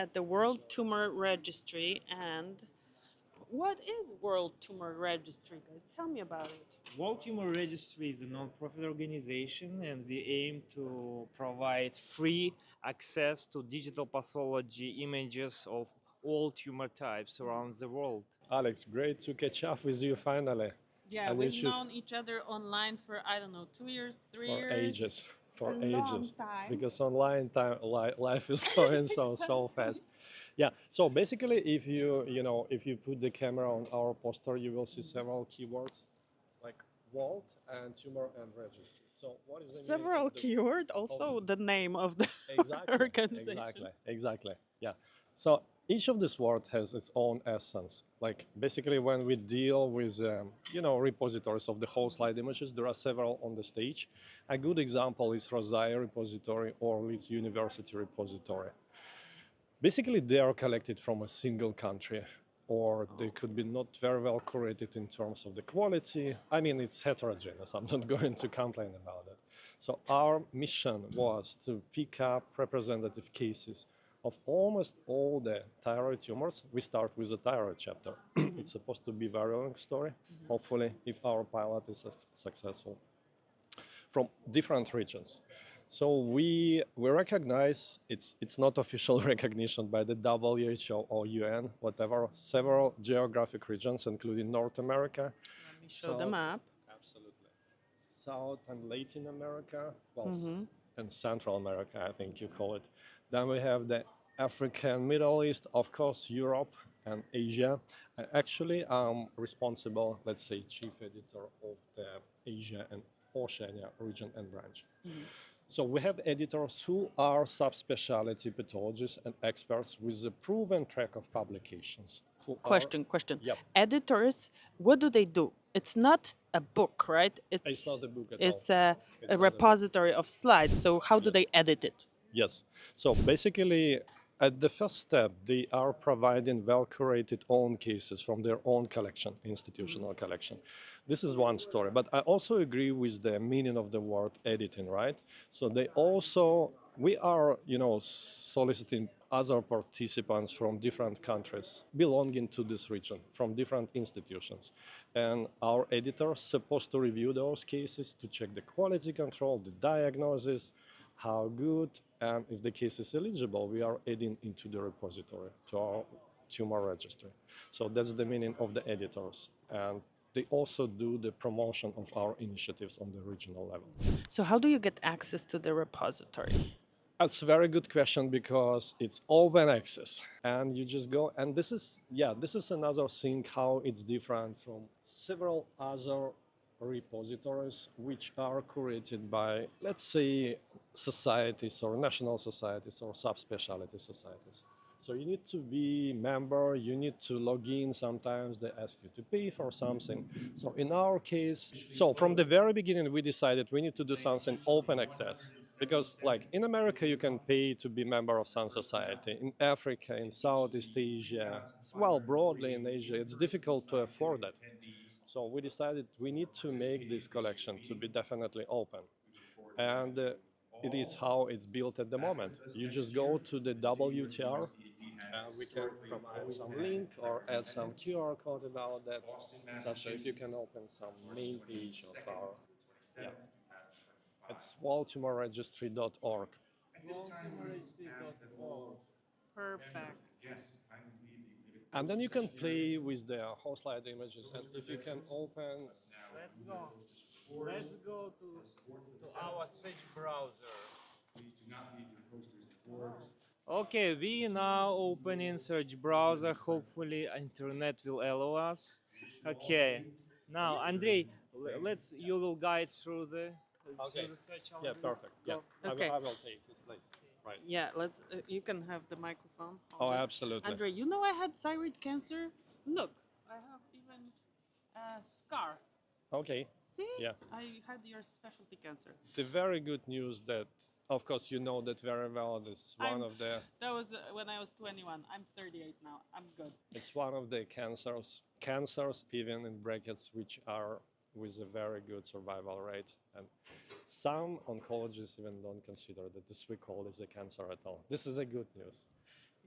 at the World Tumor Registry. And what is World Tumor Registry, guys? Tell me about it. World Tumor Registry is a non-profit organization, and we aim to provide free access to digital pathology images of all tumor types around the world. Alex, great to catch up with you finally. Yeah, And we've it's just known each other online for, I don't know, 2 years, 3 for years. ages, for A long ages, time. because online time life is going so fast. Yeah. So basically, if you put the camera on our poster, you will see several keywords like vault and tumor and registry. So what is the meaning Several of the keyword, also the name of the exactly, organization. exactly. Yeah. So each of these words has its own essence. Like basically, when we deal with repositories of the whole slide images, there are several on the stage. A good example is Rosae repository or Leeds University repository. Basically, they are collected from a single country, or they could be not very well curated in terms of the quality. I mean, it's heterogeneous. I'm not going to complain about it. So our mission was to pick up representative cases of almost all the thyroid tumors. We start with the thyroid chapter. It's supposed to be a very long story, hopefully, if our pilot is successful, from different regions. So we recognize it's not official recognition by the WHO or UN, whatever, several geographic regions, including North America. Let me show the map. Absolutely. South and Latin America, well, and Central America, I think you call it. Then we have the Africa and Middle East, of course, Europe and Asia. Actually, I'm responsible, let's say, chief editor of the Asia and Oceania region and branch. So we have editors who are subspecialty pathologists and experts with a proven track of publications. Question. Yep. Editors, what do they do? It's not a book, right? It's not a book at It's all. a It's not a book. repository of slides. So how do they edit it? Yes. So basically, at the first step, they are providing well-curated own cases from their own collection, institutional collection. This is one story. But I also agree with the meaning of the word editing, right? So we are, soliciting other participants from different countries belonging to this region, from different institutions. And our editor is supposed to review those cases to check the quality control, the diagnosis, how good, and if the case is eligible, we are adding into the repository to our tumor registry. So that's the meaning of the editors. And they also do the promotion of our initiatives on the regional level. So how do you get access to the repository? That's a very good question because it's open access and you just go, and this is another thing how it's different from several other repositories which are curated by, let's say, societies or national societies or subspecialty societies. So you need to be member, you need to log in, sometimes they ask you to pay for something. So in our case, so from the very beginning we decided we need to do something open access. Because like in America you can pay to be member of some society. In Africa, in Southeast Asia, well, broadly in Asia, it's difficult to afford that. So we decided we need to make this collection to be definitely open. And it is how it's built at the moment. You just go to the WTR and we can provide some link or add some QR code about that. Sasha, if you can open some main page of our, yeah. It's worldtumorregistry.org. Perfect. And then you can play with the whole slide images. And if you can open. Let's go to our search browser. Okay, we now opening search browser. Hopefully, internet will allow us. Okay, now Andrey, you will guide through the search. Yeah, perfect. Yeah, Okay. I will take his place. Right. Yeah, let's. You can have the microphone. Oh, absolutely. Andrei, you know I had thyroid cancer. Look, I have even a scar. Okay. See? Yeah. I had your specialty cancer. The very good news that, of course, you know that very well. This one of the. That was when I was 21. I'm 38 now. I'm good. It's one of the cancers, even in brackets, which are with a very good survival rate. And some oncologists even don't consider that this we call is a cancer at all. This is a good news.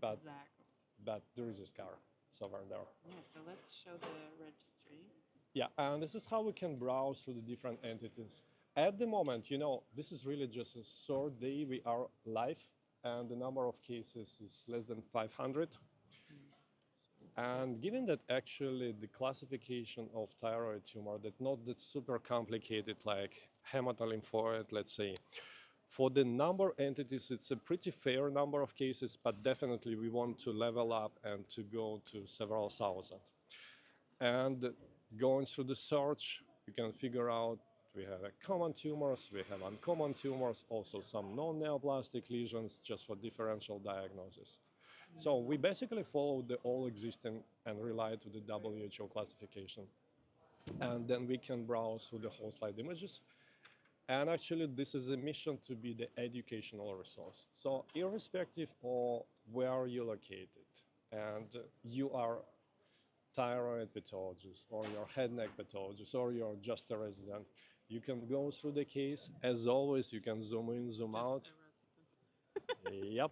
but Exactly. there is a scar somewhere there. Yeah, so let's show the registry. Yeah, and this is how we can browse through the different entities. At the moment, this is really just a third day we are live, and the number of cases is less than 500. And given that actually the classification of thyroid tumor, that not that super complicated like hematolymphoid, let's say, for the number of entities, it's a pretty fair number of cases, but definitely we want to level up and to go to several thousand. And going through the search, you can figure out we have common tumors, we have uncommon tumors, also some non-neoplastic lesions just for differential diagnosis. So we basically follow the all existing and rely to the WHO classification. And then we can browse through the whole slide images. And actually, this is a mission to be the educational resource. So irrespective of where you're located, and you are thyroid pathologist, or you're head neck pathologist, or you're just a resident, you can go through the case. As always, you can zoom in, zoom out. Yep.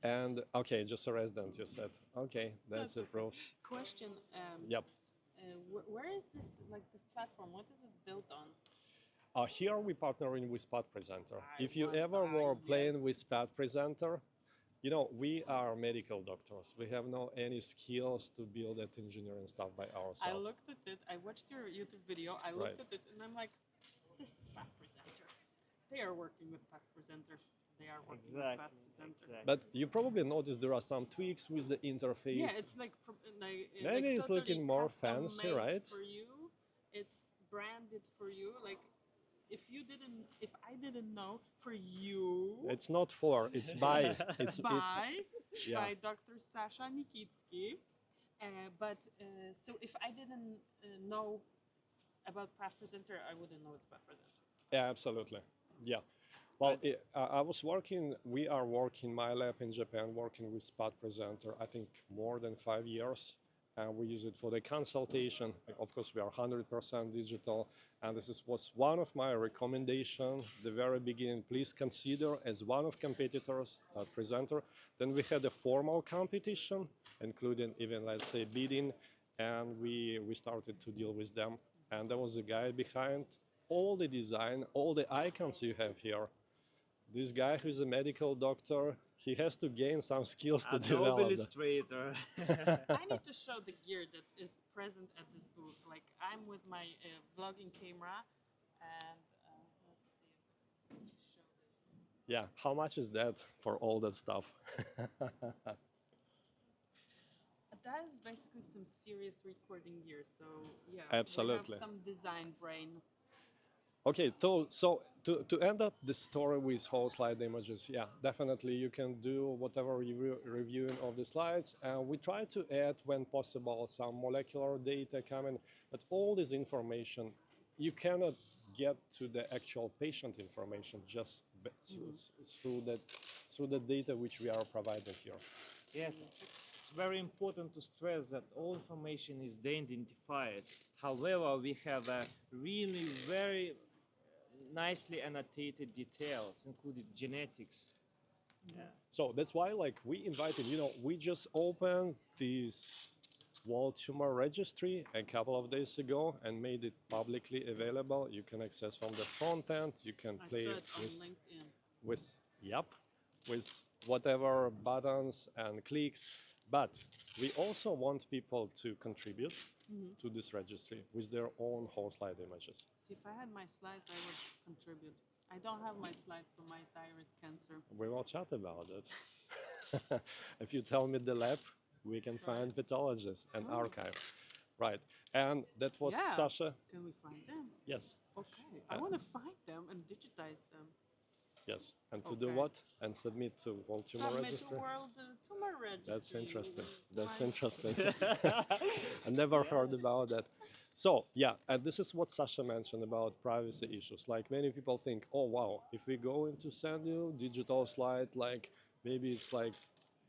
And okay, just a resident, you said. Okay, that's okay. approved. Question. Yep. Where is this platform? What is it built on? Here we're partnering with PathPresenter. I If you want ever that, were yes. playing with PathPresenter, we are medical doctors. We have no any skills to build that engineering stuff by ourselves. I looked at it. I watched your YouTube video. I looked Right. at it, and I'm like, this is PathPresenter. They are working with PathPresenter. They are working with PathPresenter. But you probably noticed there are some tweaks with the interface. Yeah, it's like Maybe it's totally looking more custom fancy, made right? For you, it's branded for you. Like if I didn't know, for you. It's not for, it's by. It's yeah. By Dr. Sasha Nikitski. So if I didn't know about PathPresenter, I wouldn't know it's PathPresenter. Yeah, absolutely. Yeah. Well, we are working, my lab in Japan, working with PathPresenter, I think more than 5 years. And we use it for the consultation. Of course, we are 100% digital. And was one of my recommendations the very beginning. Please consider as one of competitors, PathPresenter. Then we had a formal competition, including even, let's say, bidding. And we started to deal with them. And there was a guy behind all the design, all the icons you have here. This guy who's a medical doctor, he has to gain some skills to develop. Illustrator. I need to show the gear that is present at this booth. Like I'm with my vlogging camera, and let's see if I can show this. Yeah, how much is that for all that stuff? That is basically some serious recording gear. So yeah, absolutely. We have some design brain. Okay, so to end up the story with whole slide images, yeah, definitely you can do whatever reviewing of the slides. And we try to add, when possible, some molecular data coming, but all this information, you cannot get to the actual patient information just through the data which we are providing here. Yes, it's very important to stress that all information is de-identified. However, we have a really very nicely annotated details, including genetics. Yeah. So that's why, we invited, we just opened this World Tumor Registry a couple of days ago and made it publicly available. You can access from the front end. You can play it on LinkedIn. With whatever buttons and clicks. But we also want people to contribute to this registry with their own whole slide images. See, if I had my slides, I would contribute. I don't have my slides for my thyroid cancer. We will chat about it. If you tell me the lab, we can find pathologists and archive. Right. And that was Sasha. Can we find them? Yes. Okay. I want to find them and digitize them. Yes. And to do what? And submit to World Tumor Registry? World Tumor Registry. That's interesting. That's interesting. I never heard about that. So, yeah, and this is what Sasha mentioned about privacy issues. Like many people think, oh, wow, if we're going to send you digital slide, maybe it's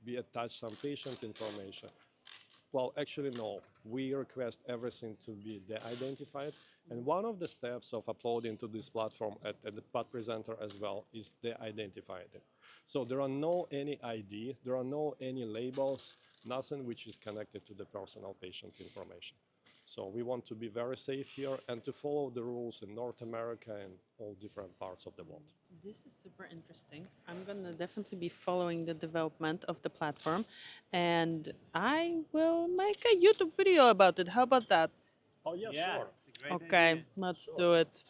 we attach some patient information. Well, actually, no. We request everything to be de-identified. And one of the steps of uploading to this platform at the PathPresenter as well is de-identifying it. So there are no any ID, there are no any labels, nothing which is connected to the personal patient information. So we want to be very safe here and to follow the rules in North America and all different parts of the world. This is super interesting. I'm going to definitely be following the development of the platform, and I will make a YouTube video about it. How about that? Oh, yeah, Yeah, sure. it's a great Okay, idea. let's do it.